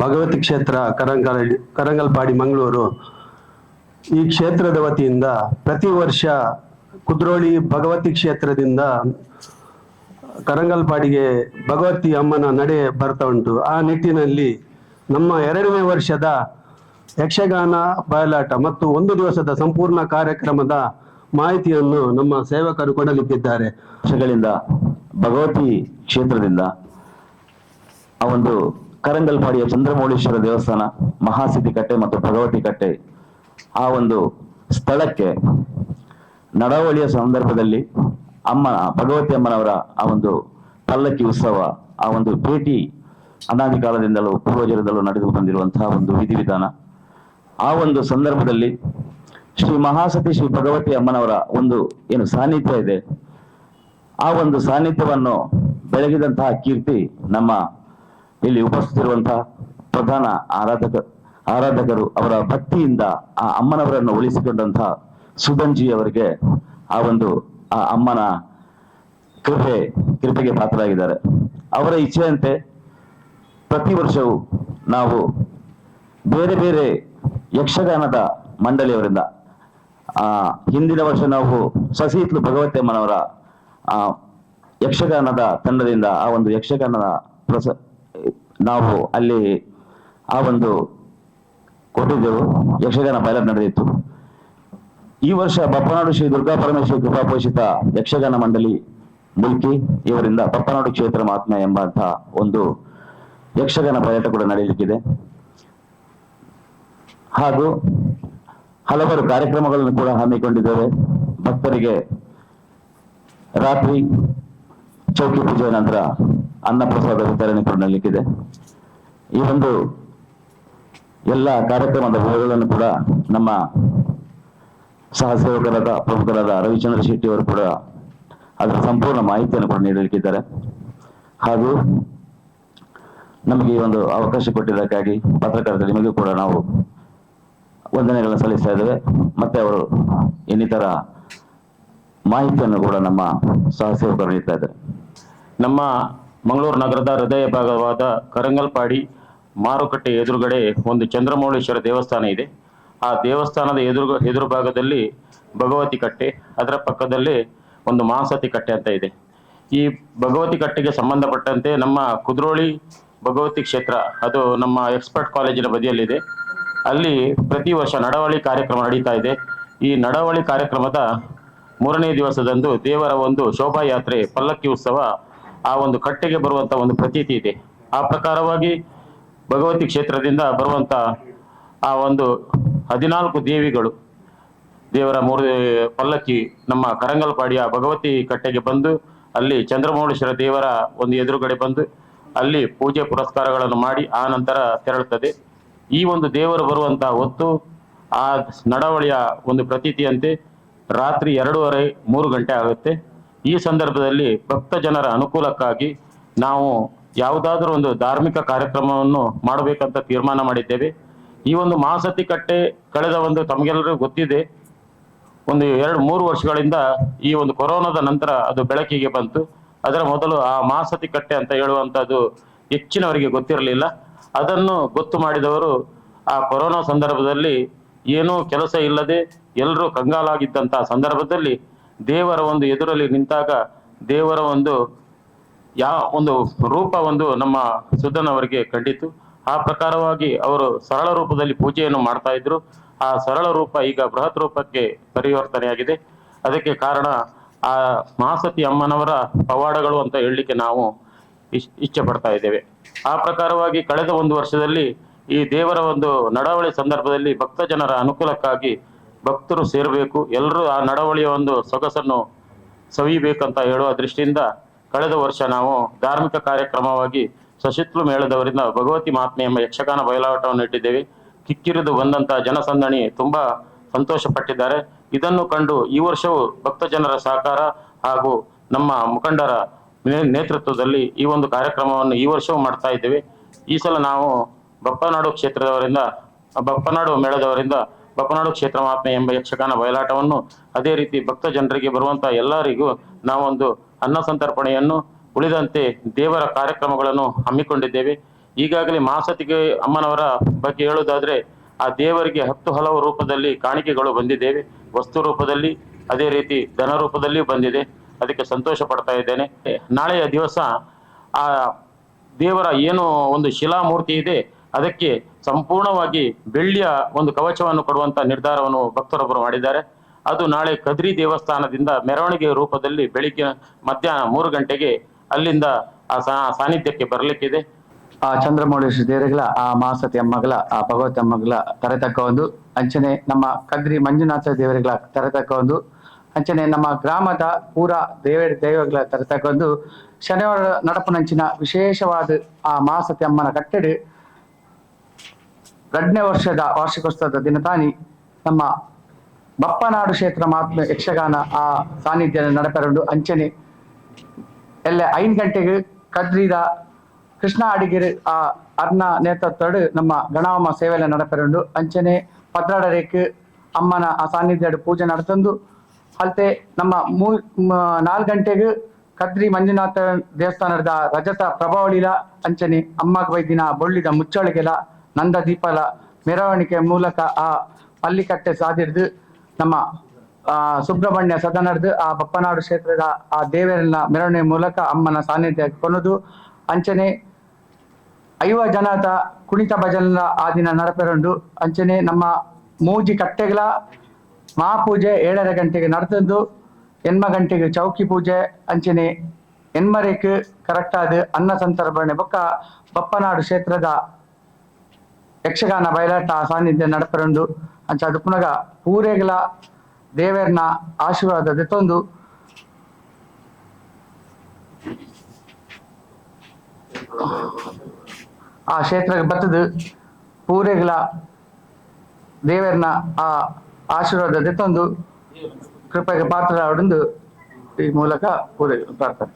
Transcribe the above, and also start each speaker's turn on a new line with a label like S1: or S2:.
S1: ಭಗವತಿ ಕ್ಷೇತ್ರ ಕರಂಗಲ್ಪಾಡಿ ಮಂಗಳೂರು ಈ ಕ್ಷೇತ್ರದ ವತಿಯಿಂದ ಪ್ರತಿ ವರ್ಷ ಕುದ್ರೋಳಿ ಭಗವತಿ ಕ್ಷೇತ್ರದಿಂದ ಕರಂಗಲ್ಪಾಡಿಗೆ ಭಗವತಿ ಅಮ್ಮನ ನಡೆ ಬರ್ತಾ ಉಂಟು. ಆ ನಿಟ್ಟಿನಲ್ಲಿ ನಮ್ಮ 2ನೇ ವರ್ಷದ ಯಕ್ಷಗಾನ ಬಯಲಾಟ ಮತ್ತು 1 ದಿವಸದ ಸಂಪೂರ್ಣ ಕಾರ್ಯಕ್ರಮದ ಮಾಹಿತಿಯನ್ನು ನಮ್ಮ ಸೇವಕರು ಕೊಡಲಿಕ್ಕಿದ್ದಾರೆ.
S2: ವರ್ಷಗಳಿಂದ ಭಗವತಿ ಕ್ಷೇತ್ರದಿಂದ ಆ ಒಂದು ಕರಂಗಲ್ಪಾಡಿಯ ಚಂದ್ರಮೌಳೀಶ್ವರ ದೇವಸ್ಥಾನ, ಮಹಾಸಿದ್ಧಿ ಕಟ್ಟೆ ಮತ್ತು ಭಗವತಿ ಕಟ್ಟೆ ಆ ಒಂದು ಸ್ಥಳಕ್ಕೆ ನಡಾವಳಿಯ ಸಂದರ್ಭದಲ್ಲಿ ಭಗವತಿ ಅಮ್ಮನವರ ಆ ಒಂದು ಪಲ್ಲಕ್ಕಿ ಉತ್ಸವ, ಆ ಒಂದು ಭೇಟಿ ಅನಾದಿ ಕಾಲದಿಂದಲೂ ಪೂರ್ವಜರಿಂದಲೂ ನಡೆದು ಬಂದಿರುವಂತಹ ಒಂದು ವಿಧಿವಿಧಾನ. ಆ ಒಂದು ಸಂದರ್ಭದಲ್ಲಿ ಶ್ರೀ ಮಹಾಸತಿ ಶ್ರೀ ಭಗವತಿ ಅಮ್ಮನವರ ಒಂದು ಏನು ಸಾನ್ನಿಧ್ಯ ಇದೆ, ಆ ಒಂದು ಸಾನ್ನಿಧ್ಯವನ್ನು ಬೆಳಗಿದಂತಹ ಕೀರ್ತಿ ನಮ್ಮ ಇಲ್ಲಿ ಉಪಸ್ಥಿತಿರುವಂತಹ ಪ್ರಧಾನ ಆರಾಧಕರು ಅವರ ಭಕ್ತಿಯಿಂದ ಆ ಅಮ್ಮನವರನ್ನು ಉಳಿಸಿಕೊಂಡಂತಹ ಸುಧನ್ಜಿ ಅವರಿಗೆ ಆ ಒಂದು ಆ ಅಮ್ಮನ ಕೃಪೆಗೆ ಪಾತ್ರರಾಗಿದ್ದಾರೆ. ಅವರ ಇಚ್ಛೆಯಂತೆ ಪ್ರತಿ ವರ್ಷವೂ ನಾವು ಬೇರೆ ಬೇರೆ ಯಕ್ಷಗಾನದ ಮಂಡಳಿಯವರಿಂದ ಹಿಂದಿನ ವರ್ಷ ನಾವು ಸಸಿಹಿತ್ಲು ಭಗವತಿ ಅಮ್ಮನವರ ಯಕ್ಷಗಾನದ ತಂಡದಿಂದ ಆ ಒಂದು ಯಕ್ಷಗಾನದ ನಾವು ಅಲ್ಲಿ ಆ ಒಂದು ಕೊಟ್ಟಿದ್ದೆವು. ಯಕ್ಷಗಾನ ಪೈಲಟ್ ನಡೆದಿತ್ತು. ಈ ವರ್ಷ ಬಪ್ಪನಾಡು ಶ್ರೀ ದುರ್ಗಾ ಪರಮೇಶ್ವರಿ ಕೃಪಾಪೋಷಿತ ಯಕ್ಷಗಾನ ಮಂಡಳಿ ಮುಲ್ಕಿ ಇವರಿಂದ ಬಪ್ಪನಾಡು ಕ್ಷೇತ್ರ ಮಹಾತ್ಮೆ ಎಂಬಂತಹ ಒಂದು ಯಕ್ಷಗಾನ ಪೈಲಟ್ ಕೂಡ ನಡೆಯಲಿಕ್ಕಿದೆ. ಹಾಗೂ ಹಲವಾರು ಕಾರ್ಯಕ್ರಮಗಳನ್ನು ಕೂಡ ಹಮ್ಮಿಕೊಂಡಿದ್ದೇವೆ. ಭಕ್ತರಿಗೆ ರಾತ್ರಿ ಚೌಕಿ ಪೂಜೆಯ ನಂತರ ಅನ್ನಪ್ರಸಾದ ವಿತರಣೆ ಕೂಡ ನಡೆಯಲಿಕ್ಕಿದೆ. ಈ ಒಂದು ಎಲ್ಲ ಕಾರ್ಯಕ್ರಮದ ವಿವರಗಳನ್ನು ಕೂಡ ನಮ್ಮ ಸಹ ಸೇವಕರಾದ ಪ್ರಮುಖರಾದ ರವಿಚಂದ್ರ ಶೆಟ್ಟಿ ಅವರು ಕೂಡ ಅದರ ಸಂಪೂರ್ಣ ಮಾಹಿತಿಯನ್ನು ಕೂಡ ನೀಡಲಿಕ್ಕಿದ್ದಾರೆ. ಹಾಗೂ ನಮಗೆ ಈ ಒಂದು ಅವಕಾಶ ಕೊಟ್ಟಿದ್ದಕ್ಕಾಗಿ ಪತ್ರಕರ್ತರ ನಿಮಗೂ ಕೂಡ ನಾವು ವಂದನೆಗಳನ್ನು ಸಲ್ಲಿಸ್ತಾ ಇದ್ದೇವೆ. ಮತ್ತೆ ಅವರು ಇನ್ನಿತರ ಮಾಹಿತಿಯನ್ನು ಕೂಡ ನಮ್ಮ ಸಹ ಸೇವಕರು ನೀಡ್ತಾ ಇದ್ದಾರೆ.
S3: ನಮ್ಮ ಮಂಗಳೂರು ನಗರದ ಹೃದಯ ಭಾಗವಾದ ಕರಂಗಲ್ಪಾಡಿ ಮಾರುಕಟ್ಟೆ ಎದುರುಗಡೆ ಒಂದು ಚಂದ್ರಮೌಳೀಶ್ವರ ದೇವಸ್ಥಾನ ಇದೆ. ಆ ದೇವಸ್ಥಾನದ ಎದುರು ಭಾಗದಲ್ಲಿ ಭಗವತಿ ಕಟ್ಟೆ, ಅದರ ಪಕ್ಕದಲ್ಲಿ ಒಂದು ಮಹಾಸತಿ ಕಟ್ಟೆ ಅಂತ ಇದೆ. ಈ ಭಗವತಿ ಕಟ್ಟೆಗೆ ಸಂಬಂಧಪಟ್ಟಂತೆ ನಮ್ಮ ಕುದ್ರೋಳಿ ಭಗವತಿ ಕ್ಷೇತ್ರ, ಅದು ನಮ್ಮ ಎಕ್ಸ್ಪರ್ಟ್ ಕಾಲೇಜಿನ ಬದಿಯಲ್ಲಿದೆ. ಅಲ್ಲಿ ಪ್ರತಿ ವರ್ಷ ನಡಾವಳಿ ಕಾರ್ಯಕ್ರಮ ನಡೀತಾ ಇದೆ. ಈ ನಡಾವಳಿ ಕಾರ್ಯಕ್ರಮದ 3ನೇ ದಿವಸದಂದು ದೇವರ ಒಂದು ಶೋಭಾಯಾತ್ರೆ, ಪಲ್ಲಕ್ಕಿ ಉತ್ಸವ ಆ ಒಂದು ಕಟ್ಟೆಗೆ ಬರುವಂತ ಒಂದು ಪ್ರತೀತಿ ಇದೆ. ಆ ಪ್ರಕಾರವಾಗಿ ಭಗವತಿ ಕ್ಷೇತ್ರದಿಂದ ಬರುವಂತ ಆ ಒಂದು 14 ದೇವಿಗಳು ದೇವರ 3 ಪಲ್ಲಕ್ಕಿ ನಮ್ಮ ಕರಂಗಲ್ಪಾಡಿಯ ಭಗವತಿ ಕಟ್ಟೆಗೆ ಬಂದು ಅಲ್ಲಿ ಚಂದ್ರಮೌಳೀಶ್ವರ ದೇವರ ಒಂದು ಎದುರುಗಡೆ ಬಂದು ಅಲ್ಲಿ ಪೂಜೆ ಪುರಸ್ಕಾರಗಳನ್ನು ಮಾಡಿ ಆ ನಂತರ ತೆರಳುತ್ತದೆ. ಈ ಒಂದು ದೇವರು ಬರುವಂತ ಹೊತ್ತು ಆ ನಡಾವಳಿಯ ಒಂದು ಪ್ರತೀತಿಯಂತೆ ರಾತ್ರಿ 2:30-3 ಗಂಟೆ ಆಗುತ್ತೆ. ಈ ಸಂದರ್ಭದಲ್ಲಿ ಭಕ್ತ ಜನರ ಅನುಕೂಲಕ್ಕಾಗಿ ನಾವು ಯಾವುದಾದ್ರೂ ಒಂದು ಧಾರ್ಮಿಕ ಕಾರ್ಯಕ್ರಮವನ್ನು ಮಾಡಬೇಕಂತ ತೀರ್ಮಾನ ಮಾಡಿದ್ದೇವೆ. ಈ ಒಂದು ಮಹಾಸತಿ ಕಟ್ಟೆ ಕಳೆದ ಒಂದು ತಮಗೆಲ್ಲರಿಗೂ ಗೊತ್ತಿದೆ, ಒಂದು 2-3 ವರ್ಷಗಳಿಂದ ಈ ಒಂದು ಕೊರೋನಾದ ನಂತರ ಅದು ಬೆಳಕಿಗೆ ಬಂತು. ಅದರ ಮೊದಲು ಆ ಮಹಾಸತಿ ಕಟ್ಟೆ ಅಂತ ಹೇಳುವಂಥದ್ದು ಹೆಚ್ಚಿನವರಿಗೆ ಗೊತ್ತಿರಲಿಲ್ಲ. ಅದನ್ನು ಗೊತ್ತು ಮಾಡಿದವರು ಆ ಕೊರೋನಾ ಸಂದರ್ಭದಲ್ಲಿ ಏನೂ ಕೆಲಸ ಇಲ್ಲದೆ ಎಲ್ಲರೂ ಕಂಗಾಲಾಗಿದ್ದಂತಹ ಸಂದರ್ಭದಲ್ಲಿ ದೇವರ ಒಂದು ಎದುರಲ್ಲಿ ನಿಂತಾಗ ದೇವರ ಒಂದು ಒಂದು ರೂಪ ಒಂದು ನಮ್ಮ ಸುಧನ್ ಅವರಿಗೆ ಕಂಡಿತು. ಆ ಪ್ರಕಾರವಾಗಿ ಅವರು ಸರಳ ರೂಪದಲ್ಲಿ ಪೂಜೆಯನ್ನು ಮಾಡ್ತಾ ಇದ್ರು. ಆ ಸರಳ ರೂಪ ಈಗ ಬೃಹತ್ ರೂಪಕ್ಕೆ ಪರಿವರ್ತನೆಯಾಗಿದೆ. ಅದಕ್ಕೆ ಕಾರಣ ಆ ಮಹಾಸತಿ ಅಮ್ಮನವರ ಪವಾಡಗಳು ಅಂತ ಹೇಳಲಿಕ್ಕೆ ನಾವು ಇಚ್ಛೆ ಪಡ್ತಾ ಇದ್ದೇವೆ. ಆ ಪ್ರಕಾರವಾಗಿ ಕಳೆದ 1 ವರ್ಷದಲ್ಲಿ ಈ ದೇವರ ಒಂದು ನಡಾವಳಿ ಸಂದರ್ಭದಲ್ಲಿ ಭಕ್ತ ಜನರ ಅನುಕೂಲಕ್ಕಾಗಿ ಭಕ್ತರು ಸೇರಬೇಕು, ಎಲ್ಲರೂ ಆ ನಡಾವಳಿಯ ಒಂದು ಸೊಗಸನ್ನು ಸವಿಬೇಕಂತ ಹೇಳುವ ದೃಷ್ಟಿಯಿಂದ ಕಳೆದ ವರ್ಷ ನಾವು ಧಾರ್ಮಿಕ ಕಾರ್ಯಕ್ರಮವಾಗಿ ಸಶಿತ್ಲು ಮೇಳದವರಿಂದ ಭಗವತಿ ಮಹಾತ್ಮೆ ಎಂಬ ಯಕ್ಷಗಾನ ಬಯಲಾಟವನ್ನು ಇಟ್ಟಿದ್ದೇವೆ. ಕಿಕ್ಕಿರಿದು ಬಂದಂತಹ ಜನಸಂದಣಿ ತುಂಬಾ ಸಂತೋಷ ಪಟ್ಟಿದ್ದಾರೆ. ಇದನ್ನು ಕಂಡು ಈ ವರ್ಷವೂ ಭಕ್ತ ಜನರ ಸಹಕಾರ ಹಾಗೂ ನಮ್ಮ ಮುಖಂಡರ ನೇತೃತ್ವದಲ್ಲಿ ಈ ಒಂದು ಕಾರ್ಯಕ್ರಮವನ್ನು ಈ ವರ್ಷವೂ ಮಾಡ್ತಾ ಇದ್ದೇವೆ. ಈ ಸಲ ನಾವು ಬಪ್ಪನಾಡು ಕ್ಷೇತ್ರದವರಿಂದ, ಬಪ್ಪನಾಡು ಮೇಳದವರಿಂದ ಬಪ್ಪನಾಡು ಕ್ಷೇತ್ರ ಮಹಾತ್ಮೆ ಎಂಬ ಯಕ್ಷಗಾನ ಬಯಲಾಟವನ್ನು, ಅದೇ ರೀತಿ ಭಕ್ತ ಜನರಿಗೆ ಬರುವಂತಹ ಎಲ್ಲರಿಗೂ ನಾವೊಂದು ಅನ್ನ ಸಂತರ್ಪಣೆಯನ್ನು, ಉಳಿದಂತೆ ದೇವರ ಕಾರ್ಯಕ್ರಮಗಳನ್ನು ಹಮ್ಮಿಕೊಂಡಿದ್ದೇವೆ. ಈಗಾಗಲೇ ಮಹಾಸತಿಗೆ ಅಮ್ಮನವರ ಬಗ್ಗೆ ಹೇಳುವುದಾದ್ರೆ ಆ ದೇವರಿಗೆ 10 ಹಲವು ರೂಪದಲ್ಲಿ ಕಾಣಿಕೆಗಳು ಬಂದಿದ್ದೇವೆ, ವಸ್ತು ರೂಪದಲ್ಲಿ, ಅದೇ ರೀತಿ ಧನ ರೂಪದಲ್ಲಿ ಬಂದಿದೆ. ಅದಕ್ಕೆ ಸಂತೋಷ ಪಡ್ತಾ ಇದ್ದೇನೆ. ನಾಳೆಯ ದಿವಸ ಆ ದೇವರ ಏನು ಒಂದು ಶಿಲಾಮೂರ್ತಿ ಇದೆ ಅದಕ್ಕೆ ಸಂಪೂರ್ಣವಾಗಿ ಬೆಳ್ಳಿಯ ಒಂದು ಕವಚವನ್ನು ಕೊಡುವಂತ ನಿರ್ಧಾರವನ್ನು ಭಕ್ತರೊಬ್ಬರು ಮಾಡಿದ್ದಾರೆ. ಅದು ನಾಳೆ ಕದ್ರಿ ದೇವಸ್ಥಾನದಿಂದ ಮೆರವಣಿಗೆ ರೂಪದಲ್ಲಿ ಬೆಳಿಗ್ಗೆ ಮಧ್ಯಾಹ್ನ 3 ಗಂಟೆಗೆ ಅಲ್ಲಿಂದ ಆ ಸಾನ್ನಿಧ್ಯಕ್ಕೆ ಬರಲಿಕ್ಕಿದೆ.
S4: ಆ ಚಂದ್ರಮೌಳೇಶ್ವರ ದೇವರುಗಳ ಆ ಮಹಾಸತಿ ಅಮ್ಮಗಳ ಆ ಭಗವತಿ ಅಮ್ಮಗಳ ತರತಕ್ಕ ಒಂದು ಅಂಚನೆ ನಮ್ಮ ಕದ್ರಿ ಮಂಜುನಾಥ ದೇವರುಗಳ ತರತಕ್ಕ ಒಂದು ಅಂಚನೆ ನಮ್ಮ ಗ್ರಾಮದ ಪೂರ ದೈವಗಳ ತರತಕ್ಕ ಒಂದು ಶನಿವಾರ ನಡಪುನಂಚಿನ ವಿಶೇಷವಾದ ಆ ಮಹಾಸತಿ ಅಮ್ಮನ ಕಟ್ಟಡ 2ನೇ ವರ್ಷದ ವಾರ್ಷಿಕೋತ್ಸವದ ದಿನ ತಾನಿ ನಮ್ಮ ಬಪ್ಪನಾಡು ಕ್ಷೇತ್ರ ಮಹಾತ್ಮ ಯಕ್ಷಗಾನ ಆ ಸಾನ್ನಿಧ್ಯ ನಡಪೆರಡು ಅಂಚನೆ ಎಲ್ಲ 5 ಗಂಟೆಗೆ ಕದ್ರಿದ ಕೃಷ್ಣ ಅಡಿಗೆರೆ ಆ ಅರ್ನ ನೇತೃತ್ವಡು ನಮ್ಮ ಗಣಾಮ ಸೇವೆಲ್ಲ ನಡಪೆರಡು ಅಂಚನೆ ಪದ್ರಾಡರೇಕ್ ಅಮ್ಮನ ಆ ಸಾನ್ನಿಧ್ಯ ಪೂಜೆ ನಡೆತಂದು ಅಲ್ತೆ ನಮ್ಮ 4 ಗಂಟೆಗೆ ಕದ್ರಿ ಮಂಜುನಾಥ ದೇವಸ್ಥಾನದ ರಜತ ಪ್ರಭಾವಳಿಲ ಅಂಚನೆ ಅಮ್ಮಗ ವೈದಿನ ಬೊಳ್ಳಿದ ಮುಚ್ಚಳಿಗೆಲ ನಂದ ದೀಪಲ ಮೆರವಣಿಗೆ ಮೂಲಕ ಆ ಮಲ್ಲಿಕಟ್ಟೆ ಸಾದಿರ್ದು ನಮ್ಮ ಸುಬ್ರಹ್ಮಣ್ಯ ಸದನರ್ದು ಆ ಬಪ್ಪನಾಡು ಕ್ಷೇತ್ರದ ಆ ದೇವರನ್ನ ಮೆರವಣಿಗೆ ಮೂಲಕ ಅಮ್ಮನ ಸಾನ್ನಿಧ್ಯ ಕೊನದು ಅಂಚನೆ 50 ಜನದ ಕುಣಿತ ಭಜನ ಆ ದಿನ ನಡಪೆರಡು ಅಂಚನೆ ನಮ್ಮ ಮೂಜಿ ಕಟ್ಟೆಗಳ ಮಹಾಪೂಜೆ 7:30 ಗಂಟೆಗೆ ನಡೆತಂದು 8 ಗಂಟೆಗೆ ಚೌಕಿ ಪೂಜೆ ಅಂಚನೆ 8:30ಕ್ಕೆ ಕರೆಕ್ಟ್ ಆದ ಅನ್ನ ಸಂತರ್ಪಣೆ ಬೊಕ್ಕ ಬಪ್ಪನಾಡು ಕ್ಷೇತ್ರದ ಯಕ್ಷಗಾನ ಬಯಲಾಟ ಸಾನ್ನಿಧ್ಯ ನಡಪೆರಡು ಅಂಚ ಅದು ಪುನಗ ಪೂರೆಗಳ ದೇವರನ್ನ ಆಶೀರ್ವಾದ ದೆತ್ತೊಂದು ಆ ಕ್ಷೇತ್ರಕ್ಕೆ ಬತ್ತದು ಪೂರೆಗಳ ದೇವರನ್ನ ಆ ಆಶೀರ್ವಾದ ದೆತ್ತೊಂದು ಕೃಪೆಗೆ ಪಾತ್ರ ಹೊಡೆದು ಈ ಮೂಲಕ ಪೂರೈಕೆ ಪ್ರಾರ್ಥನೆ.